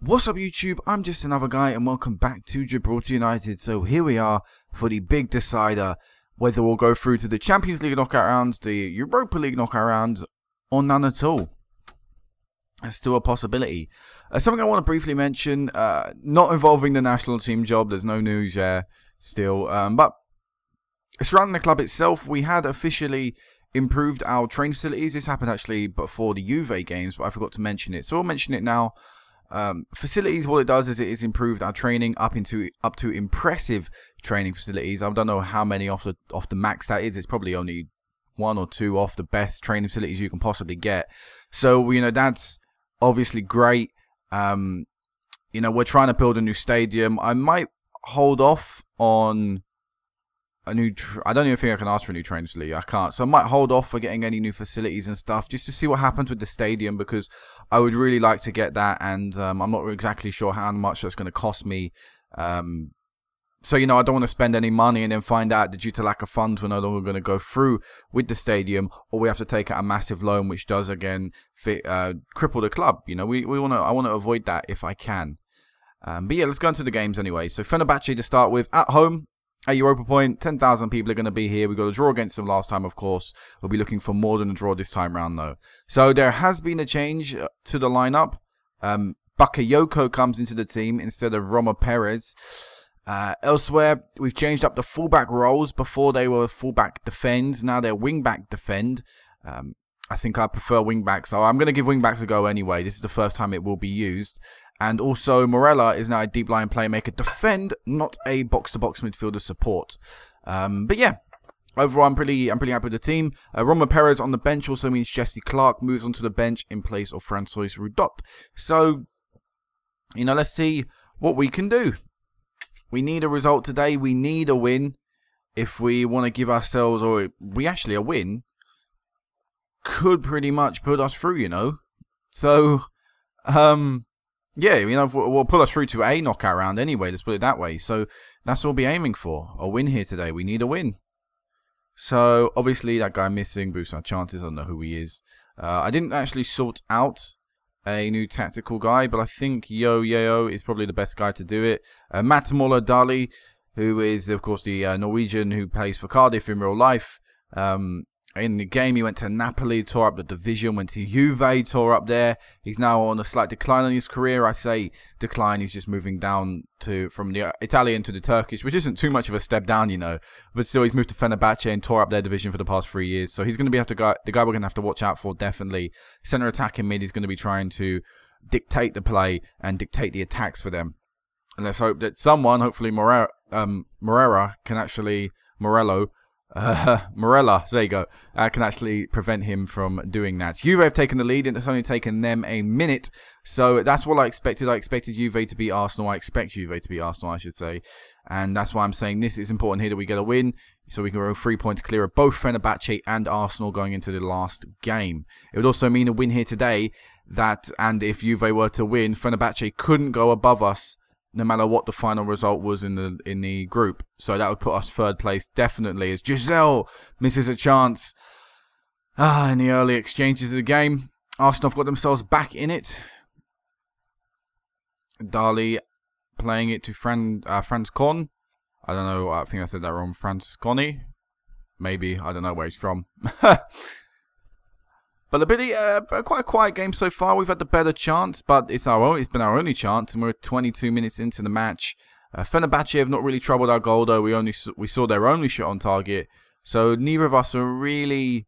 What's up YouTube, I'm just another guy and welcome back to Gibraltar United. So here we are for the big decider, whether we'll go through to the Champions League knockout rounds, the Europa League knockout rounds, or none at all. That's still a possibility. Something I want to briefly mention, not involving the national team job, there's no news there still, but surrounding the club itself, we had officially improved our training facilities. This happened actually before the Juve games, but I forgot to mention it, so I'll mention it now. Facilities, what it does is it is improved our training up to impressive training facilities. I don't know how many off the max that is. It's probably only one or two off the best training facilities you can possibly get. So you know, that's obviously great. You know, we're trying to build a new stadium. I might hold off on a new I don't even think I can ask for a new training facility. I can't. So I might hold off for getting any new facilities and stuff just to see what happens with the stadium, because I would really like to get that, and I'm not exactly sure how much that's going to cost me. So you know, I don't want to spend any money and then find out that due to lack of funds we're no longer going to go through with the stadium, or we have to take out a massive loan, which does again cripple the club. You know, I want to avoid that if I can. But yeah, let's go into the games anyway. So Fenerbahce to start with, at home. At Europa Point, 10,000 people are going to be here. We got a draw against them last time, of course. We'll be looking for more than a draw this time round, though. So there has been a change to the lineup. Bakayoko comes into the team instead of Roma Perez. Elsewhere, we've changed up the fullback roles. Before they were fullback defend. Now they're wingback defend. I think I prefer wingback, so I'm going to give wingbacks a go anyway. This is the first time it will be used. And also, Morella is now a deep line playmaker defend, not a box-to-box midfielder support. But yeah, overall, I'm pretty happy with the team. Roma Perez on the bench also means Jesse Clark moves onto the bench in place of Francois Rudot. So, you know, let's see what we can do. We need a result today. We need a win if we want to give ourselves, or we actually a win could pretty much put us through, you know. So, yeah, you know, we'll pull us through to a knockout round anyway, let's put it that way. So that's what we'll be aiming for, a win here today. We need a win. So obviously that guy missing boosts our chances. I don't know who he is. I didn't actually sort out a new tactical guy, but I think Yo is probably the best guy to do it. Matamola Dali, who is of course the Norwegian who plays for Cardiff in real life. In the game, he went to Napoli, tore up the division, went to Juve, tore up there. He's now on a slight decline in his career. I say decline, he's just moving down from the Italian to the Turkish, which isn't too much of a step down, you know. But still, he's moved to Fenerbahce and tore up their division for the past 3 years. So he's going to be the guy we're going to have to watch out for, definitely. Centre attack in mid, he's going to be trying to dictate the play and dictate the attacks for them. And let's hope that someone, hopefully Morella, can actually... Morella, there you go, can actually prevent him from doing that. Juve have taken the lead, and it's only taken them a minute, so that's what I expected. I expected Juve to beat Arsenal. I expect Juve to beat Arsenal, I should say, and that's why I'm saying this is important here, that we get a win, so we can go 3 points clear of both Fenerbahce and Arsenal going into the last game. It would also mean a win here today, and if Juve were to win, Fenerbahce couldn't go above us no matter what the final result was in the group. So that would put us third place definitely, as Giselle misses a chance in the early exchanges of the game. Arsenal have got themselves back in it. Dali playing it to Franz Con. I don't know, I think I said that wrong. Franz Conny? Maybe, I don't know where he's from. But quite a quiet game so far. We've had the better chance, but it's been our only chance, and we're 22 minutes into the match. Fenerbahce have not really troubled our goal, though. We saw their only shot on target, so neither of us are really,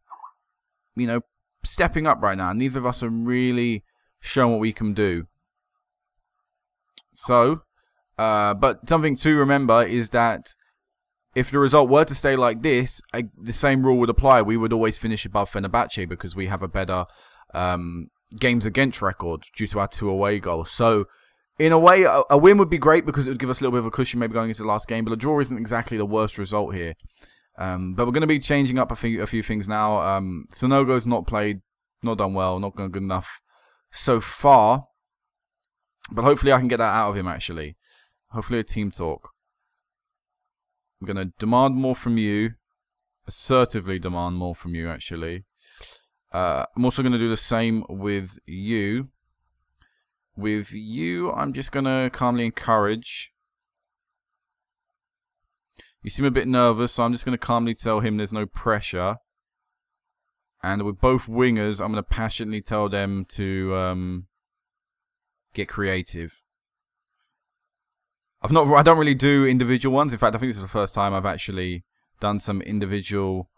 you know, stepping up right now. Neither of us are really showing what we can do. So, but something to remember is that if the result were to stay like this, the same rule would apply. We would always finish above Fenerbahce because we have a better games against record due to our 2 away goals. So, in a way, a win would be great because it would give us a little bit of a cushion maybe going into the last game. But a draw isn't exactly the worst result here. But we're going to be changing up a few things now. Sonogo's not done well, not good enough so far. But hopefully I can get that out of him, actually. Hopefully a team talk. I'm going to demand more from you. Assertively demand more from you, actually. I'm also going to do the same with you. with you, I'm just going to calmly encourage. You seem a bit nervous, so I'm just going to calmly tell him there's no pressure. And with both wingers, I'm going to passionately tell them to get creative. I don't really do individual ones. In fact, I think this is the first time I've actually done some individual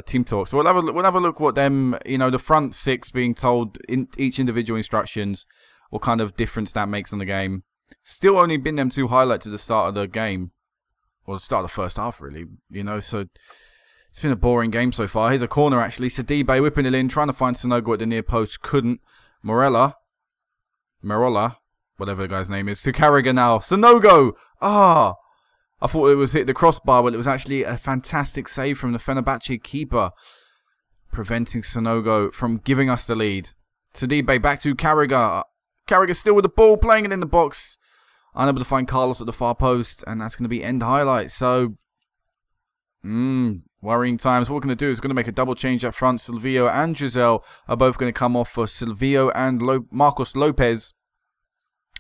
team talks. So we'll have a look what them, the front six being told in each individual instructions, what kind of difference that makes on the game. Still only been them two highlights at the start of the game. Well, the start of the first half, really. So it's been a boring game so far. Here's a corner, actually. Sidibe whipping it in, trying to find Sonogo at the near post. Couldn't. Marola, whatever the guy's name is, to Carragher now. Sonogo! I thought it was hit the crossbar, but it was actually a fantastic save from the Fenerbahce keeper, preventing Sonogo from giving us the lead. Sidibe back to Carragher. Carragher still with the ball, playing it in the box. Unable to find Carlos at the far post, and that's going to be end highlight. So, worrying times. What we're going to do is we're going to make a double change up front. Silvio and Giselle are both going to come off for Silvio and Marcos Lopez.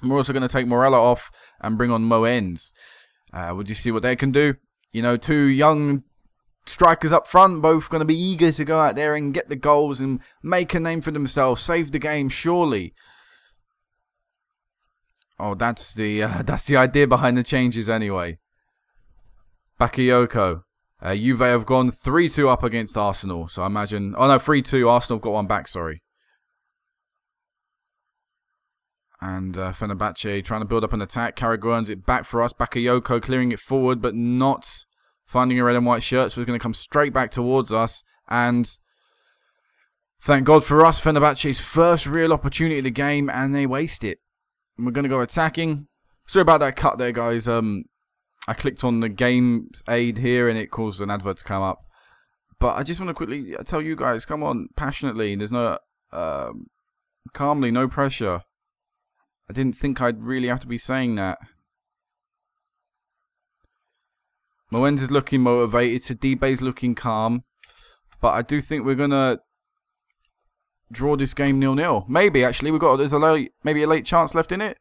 And we're also going to take Morella off and bring on Moens. Would you see what they can do? Two young strikers up front, both going to be eager to go out there and get the goals and make a name for themselves, save the game, surely. Oh, that's the idea behind the changes anyway. Bakayoko. Juve have gone 3-2 up against Arsenal, so I imagine... Oh no, 3-2. Arsenal have got one back, sorry. And Fenerbahce trying to build up an attack. Carragher earns it back for us. Bakayoko clearing it forward, but not finding a red and white shirt, so it's going to come straight back towards us. And thank God for us, Fenerbahce's first real opportunity of the game, and they waste it. And we're going to go attacking. Sorry about that cut there, guys. I clicked on the game's aid here, and it caused an advert to come up. But I just want to quickly tell you guys, come on, passionately. There's no... calmly, no pressure. I didn't think I'd really have to be saying that. Moens is looking motivated. Sidibe's looking calm. But I do think we're going to draw this game 0-0. Maybe, actually. There's maybe a late chance left in it.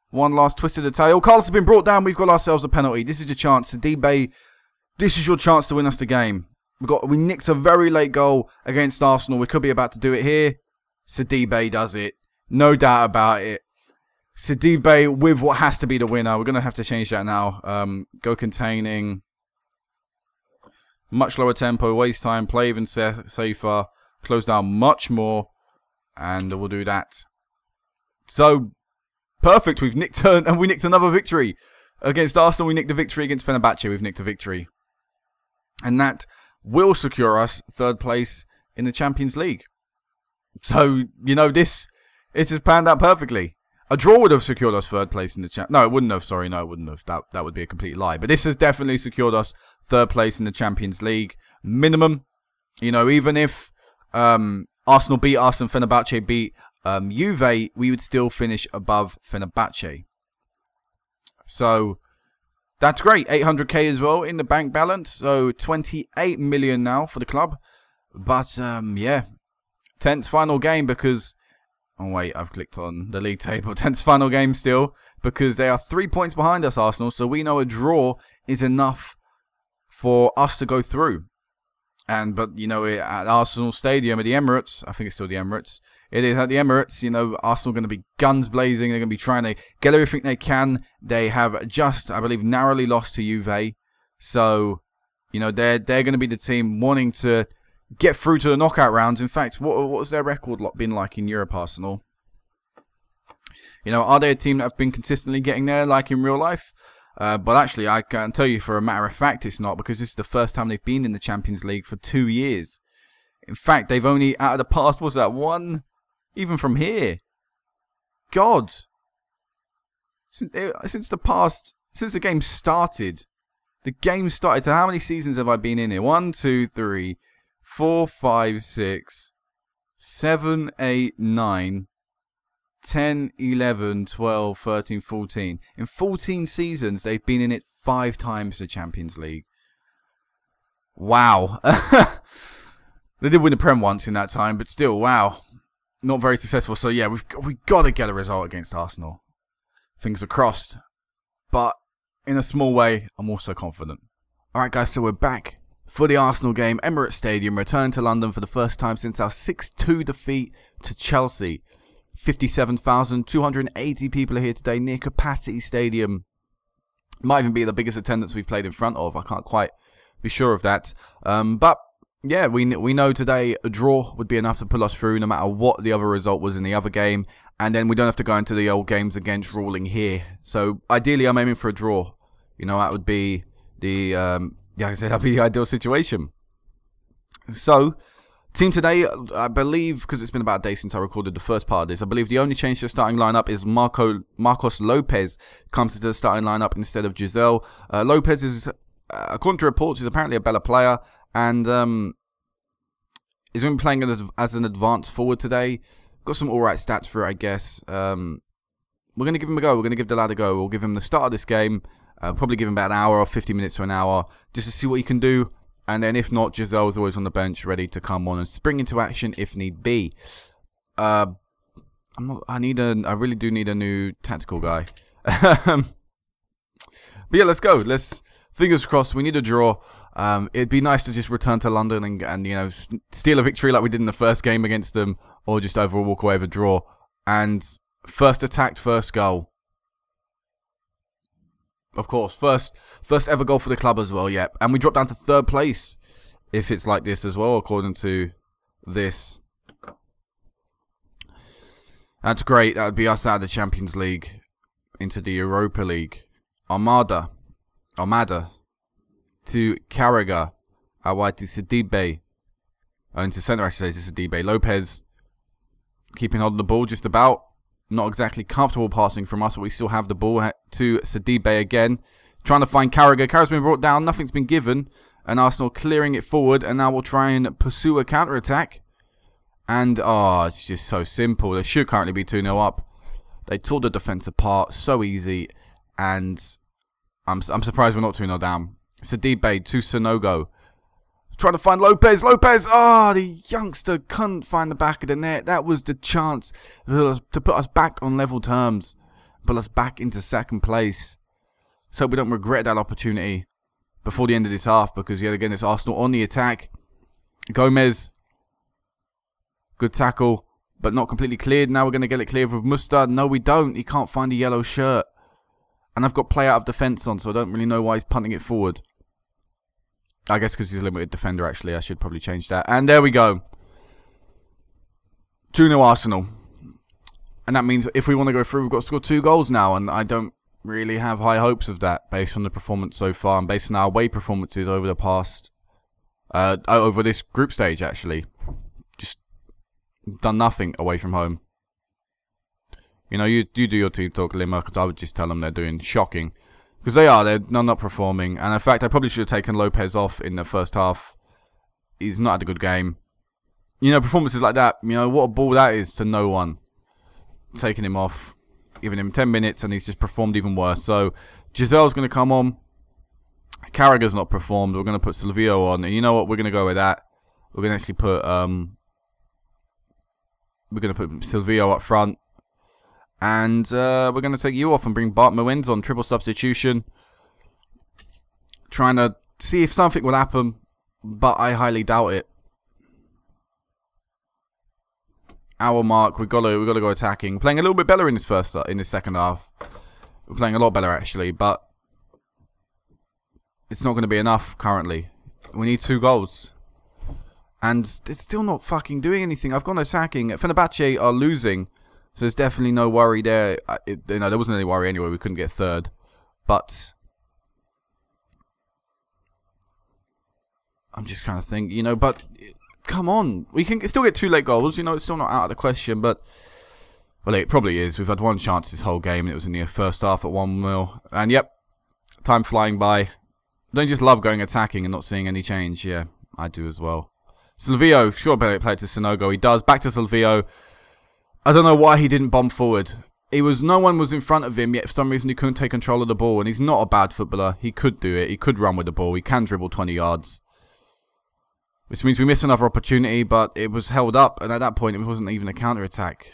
One last twist of the tail. Carlos has been brought down. We've got ourselves a penalty. This is your chance. Sidibe, this is your chance to win us the game. We nicked a very late goal against Arsenal. We could be about to do it here. Sidibe does it. No doubt about it. Sidibe with what has to be the winner. We're going to have to change that now. Go containing. Much lower tempo. Waste time. Play even safer. Close down much more. And we'll do that. So, perfect. We've nicked another victory. Against Arsenal, we nicked a victory. Against Fenerbahce, we've nicked a victory. And that will secure us third place in the Champions League. So, this has panned out perfectly. A draw would have secured us third place in the No, it wouldn't have. Sorry, no, it wouldn't have. That would be a complete lie. But this has definitely secured us third place in the Champions League. Minimum. Even if Arsenal beat us and Fenerbahce beat Juve, we would still finish above Fenerbahce. So, that's great. 800k as well in the bank balance. So, 28 million now for the club. But, yeah. 10th final game because... Oh, wait, I've clicked on the league table. 10th final game still, because they are 3 points behind us, Arsenal. So we know a draw is enough for us to go through. But, at Arsenal Stadium, at the Emirates, I think it's still the Emirates. It is at the Emirates, Arsenal are going to be guns blazing. They're going to be trying to get everything they can. They have just, I believe, narrowly lost to Juve. So, they're going to be the team wanting to get through to the knockout rounds. In fact, what's their record been like in Europe, Arsenal? Are they a team that have been consistently getting there like in real life? But actually, I can tell you for a matter of fact it's not, because this is the first time they've been in the Champions League for 2 years. In fact, they've only, out of the past, what's that, one? Even from here. God. Since the game started. The game started. So how many seasons have I been in here? 1, 2, 3... 4, 5, 6, 7, 8, 9, 10, 11, 12, 13, 14. In 14 seasons, they've been in it 5 times, the Champions League. Wow. They did win the Prem once in that time, but still, wow. not very successful. So yeah, we've got to get a result against Arsenal. Things are crossed, but in a small way, I'm also confident. All right, guys, so we're back for the Arsenal game. Emirates Stadium, return to London for the first time since our 6-2 defeat to Chelsea. 57,280 people are here today, near capacity stadium. Might even be the biggest attendance we've played in front of. I can't quite be sure of that. But yeah, we know today a draw would be enough to pull us through, no matter what the other result was in the other game. And then we don't have to go into the old games again, ruling here. So ideally, I'm aiming for a draw. You know, that would be the that'd be the ideal situation. So, team today, I believe, because it's been about a day since I recorded the first part of this, I believe the only change to the starting lineup is Marcos Lopez comes to the starting lineup instead of Giselle. Lopez is, according to reports, is apparently a better player, and is going to be playing as an advanced forward today. Got some alright stats for it, I guess. We're going to give him a go. We're going to give the lad a go. We'll give him the start of this game. Probably give him about an hour or 50 minutes to an hour just to see what he can do. And then if not, Giselle's always on the bench ready to come on and spring into action if need be. I really do need a new tactical guy. But yeah, let's go. Fingers crossed, we need a draw. It'd be nice to just return to London and you know, steal a victory like we did in the first game against them, or just overall walk away with a draw. And first attack, first goal. Of course, first ever goal for the club as well, yeah. And we drop down to 3rd place if it's like this as well, according to this. That's great. That would be us out of the Champions League into the Europa League. Armada to Carragher, away to Sidibe, into centre, I should say, to Sidibe. Lopez keeping hold of the ball just about. Not exactly comfortable passing from us, but we still have the ball to Sidibe again. Trying to find Carragher. Carragher's been brought down. Nothing's been given. And Arsenal clearing it forward. And now we'll try and pursue a counter-attack. And, oh, it's just so simple. They should currently be 2-0 up. They tore the defence apart so easy. And I'm surprised we're not 2-0 down. Sidibe to Sanogo. Trying to find Lopez. Oh, the youngster couldn't find the back of the net. That was the chance to put us back on level terms. Put us back into 2nd place. So we don't regret that opportunity before the end of this half. Because yet again, it's Arsenal on the attack. Gomez. Good tackle. But not completely cleared. Now we're going to get it cleared with Mustard. No, we don't. He can't find the yellow shirt. And I've got play out of defence on. So I don't really know why he's punting it forward. I guess because he's a limited defender, actually. I should probably change that. And there we go. 2-0 Arsenal. And that means if we want to go through, we've got to score 2 goals now. And I don't really have high hopes of that based on the performance so far. And based on our away performances over the past... over this group stage, actually. Just done nothing away from home. You know, you do your team talk, Limmer, because I would just tell them they're doing shocking. Because they're not performing. And in fact, I probably should have taken Lopez off in the first half. He's not had a good game. You know, performances like that, you know, what a ball that is to no one. Taking him off, giving him 10 minutes, and he's just performed even worse. So, Giselle's going to come on. Carragher's not performed. We're going to put Silvio on. And you know what? We're going to go with that. We're going to actually put, Silvio up front. And we're going to take you off and bring Bart Muenz on. Triple substitution. Trying to see if something will happen. But I highly doubt it. Hour mark. We've got to go attacking. Playing a little bit better in this second half. We're playing a lot better, actually. But it's not going to be enough currently. We need 2 goals. And it's still not fucking doing anything. I've gone attacking. Fenerbahce are losing. So there's definitely no worry there. There wasn't any worry anyway. We couldn't get 3rd. But I'm just kind of thinking, you know, but come on. We can still get 2 late goals. You know, it's still not out of the question. But, well, it probably is. We've had 1 chance this whole game. And it was in the first half at 1-0. And, yep, time flying by. Don't you just love going attacking and not seeing any change? Yeah, I do as well. Silvio, sure, better play to Sanogo. He does. Back to Silvio. I don't know why he didn't bomb forward. No one was in front of him, yet for some reason he couldn't take control of the ball. And he's not a bad footballer. He could do it. He could run with the ball. He can dribble 20 yards. Which means we missed another opportunity, but it was held up, and at that point it wasn't even a counter-attack.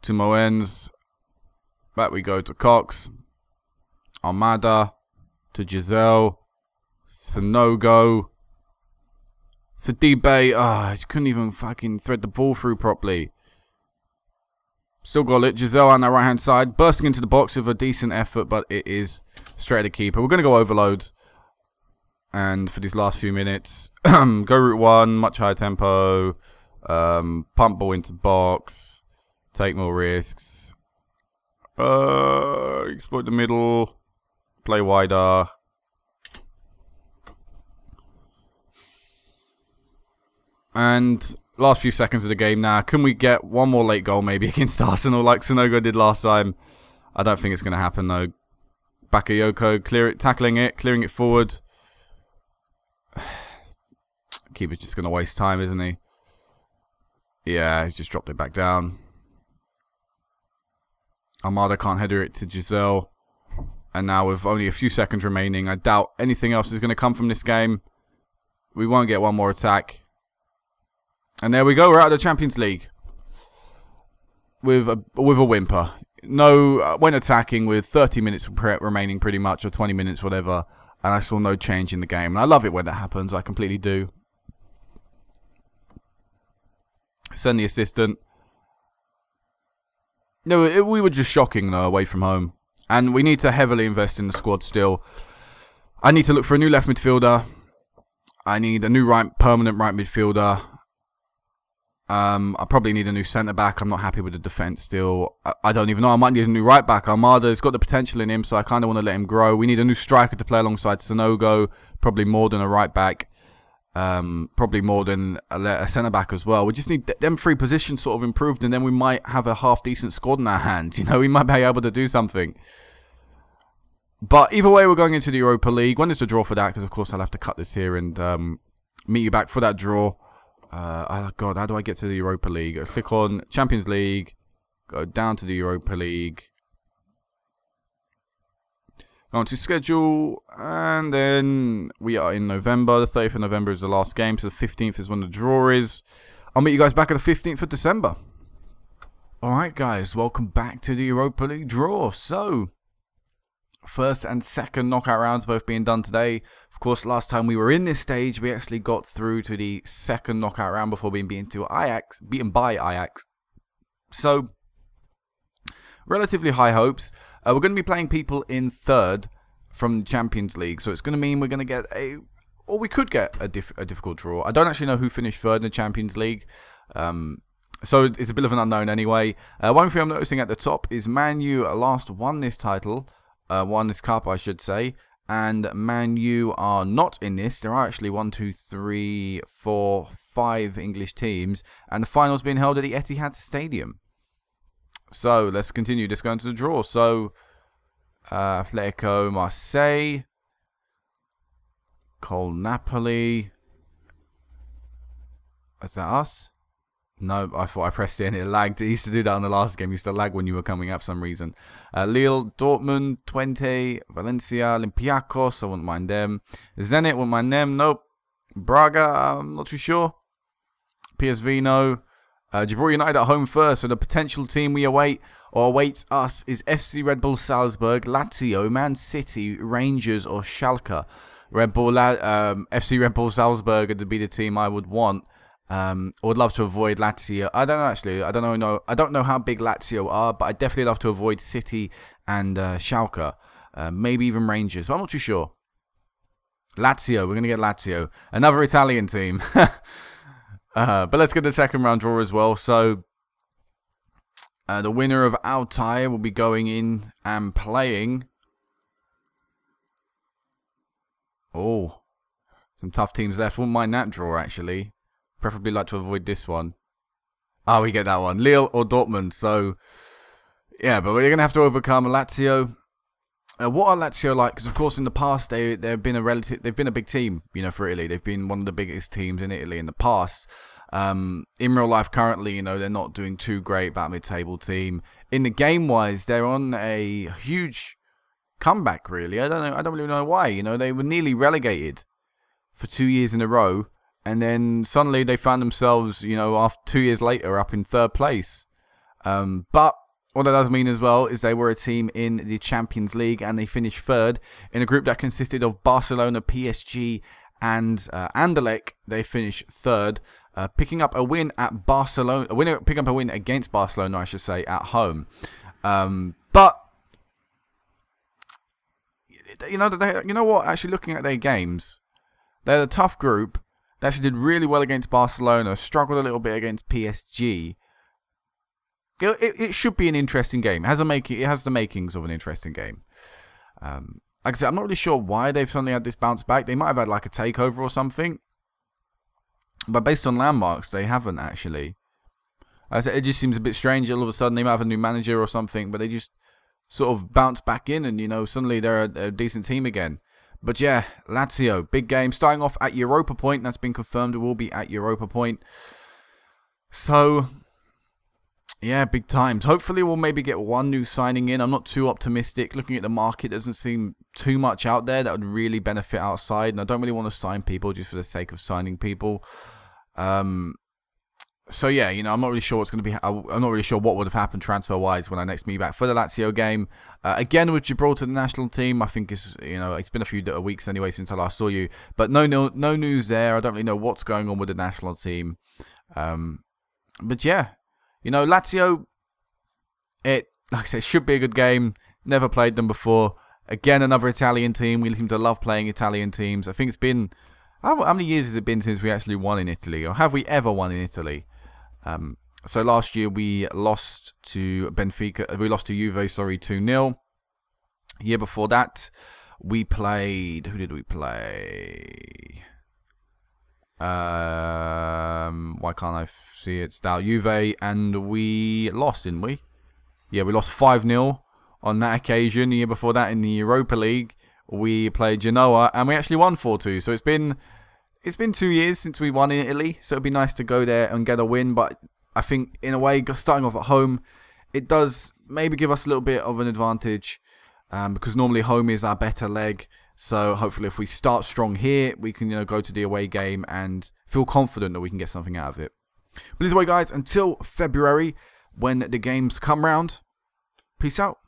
To Moens. Back we go to Cox. Armada. To Giselle. Sanogo. Sidibe. I couldn't even fucking thread the ball through properly. Still got it. Giselle on the right hand side. Bursting into the box with a decent effort, but it is straight at the keeper. We're going to go overload. And for these last few minutes, go route one, much higher tempo. Pump ball into box. Take more risks. Exploit the middle. Play wider. And last few seconds of the game now. Can we get one more late goal maybe against Arsenal like Sanogo did last time? I don't think it's going to happen though. Bakayoko clearing it forward. Keeper's just going to waste time, isn't he? Yeah, he's just dropped it back down. Armada can't header it to Giselle. And now with only a few seconds remaining, I doubt anything else is going to come from this game. We won't get one more attack. And there we go, we're out of the Champions League. With a whimper. No, when attacking with 30 minutes remaining pretty much, or 20 minutes, whatever. And I saw no change in the game. And I love it when that happens, I completely do. Send the assistant. No, we were just shocking though, away from home. And we need to heavily invest in the squad still. I need to look for a new left midfielder. I need a new permanent right midfielder. I probably need a new centre-back. I'm not happy with the defence still. I don't even know. I might need a new right-back. Armada's got the potential in him, so I kind of want to let him grow. We need a new striker to play alongside Sanogo. Probably more than a right-back. Probably more than a centre-back as well. We just need them three positions sort of improved, and then we might have a half-decent squad in our hands. You know, we might be able to do something. But either way, we're going into the Europa League. When is the draw for that? Because, of course, I'll have to cut this here and meet you back for that draw. Oh God, how do I get to the Europa League? I click on Champions League, go down to the Europa League, go on to schedule, and then we are in November. The 30th of November is the last game, so the 15th is when the draw is. I'll meet you guys back on the 15th of December. Alright guys, welcome back to the Europa League draw. So, first and second knockout rounds both being done today. Of course, last time we were in this stage, we actually got through to the second knockout round before being beaten by Ajax. So, relatively high hopes. We're going to be playing people in third from the Champions League. So it's going to mean we're going to get or we could get a difficult draw. I don't actually know who finished third in the Champions League. So it's a bit of an unknown anyway. One thing I'm noticing at the top is Man U last won this title. Won this cup, I should say, and Man U are not in this. There are actually 1, 2, 3, 4, 5 English teams, and the final's being held at the Etihad Stadium. So let's continue. Let's go into the draw. So Atletico Marseille, Col Napoli. Is that us? No, I thought I pressed it and it lagged. It used to do that on the last game. It used to lag when you were coming up for some reason. Lille, Dortmund, Twente, Valencia, Olympiacos. I wouldn't mind them. Zenit, wouldn't mind them. Nope. Braga, I'm not too sure. PSV, no. Gibraltar United at home first. So the potential team we awaits us is FC Red Bull Salzburg, Lazio, Man City, Rangers, or Schalke. FC Red Bull Salzburg would be the team I would want. I would love to avoid Lazio. I don't know actually. I don't know how big Lazio are, but I definitely love to avoid City and Schalke. Maybe even Rangers, but I'm not too sure. Lazio. We're gonna get Lazio, another Italian team. But let's get the second round draw as well. So the winner of Altai will be going in and playing. Oh, some tough teams left. Wouldn't mind that draw actually. Preferably like to avoid this one. Oh, we get that one. Lille or Dortmund. So, yeah, but we're going to have to overcome Lazio. What are Lazio like? Because, of course, in the past, they've been a big team, you know, for Italy. They've been one of the biggest teams in Italy in the past. In real life, currently, you know, they're not doing too great, about mid-table team. In the game-wise, they're on a huge comeback, really. I don't know. I don't really know why. You know, they were nearly relegated for 2 years in a row, and then suddenly they found themselves, you know, after 2 years later, up in 3rd place. But what that does mean as well is they were a team in the Champions League, and they finished 3rd in a group that consisted of Barcelona, PSG, and Anderlecht. They finished 3rd, picking up a win at Barcelona, picking up a win against Barcelona, I should say, at home. But you know what? Actually, looking at their games, they're a tough group. They actually did really well against Barcelona, struggled a little bit against PSG. It should be an interesting game. It has the makings of an interesting game. Like I said, I'm not really sure why they've suddenly had this bounce back. They might have had like a takeover or something, but based on landmarks, they haven't actually. Like I said, it just seems a bit strange. All of a sudden, they might have a new manager or something, but they just sort of bounce back in, and you know, suddenly they're a decent team again. But yeah, Lazio, big game, starting off at Europa Point. That's been confirmed. It will be at Europa Point. So yeah, big times. Hopefully we'll maybe get one new signing in. I'm not too optimistic. Looking at the market, doesn't seem too much out there that would really benefit outside. And I don't really want to sign people just for the sake of signing people. So yeah, you know, I'm not really sure what's going to be. I'm not really sure what would have happened transfer-wise when I next meet back for the Lazio game. Again with Gibraltar, the national team. I think it's, you know, it's been a few weeks anyway since I last saw you, but no news there. I don't really know what's going on with the national team. But yeah, you know, Lazio, like I said, should be a good game. Never played them before. Again, another Italian team. We seem to love playing Italian teams. I think it's been, how many years has it been since we actually won in Italy? Or have we ever won in Italy? So last year we lost to Benfica. We lost to Juve, sorry, 2-0. Year before that, we played. Who did we play? Why can't I see it? It's down Juve, and we lost, didn't we? Yeah, we lost 5-0 on that occasion. The year before that, in the Europa League, we played Genoa, and we actually won 4-2. So it's been 2 years since we won in Italy, so it'd be nice to go there and get a win. But I think, in a way, starting off at home, it does maybe give us a little bit of an advantage, because normally home is our better leg. So hopefully, if we start strong here, we can, you know, go to the away game and feel confident that we can get something out of it. But either way, guys, until February, when the games come round, peace out.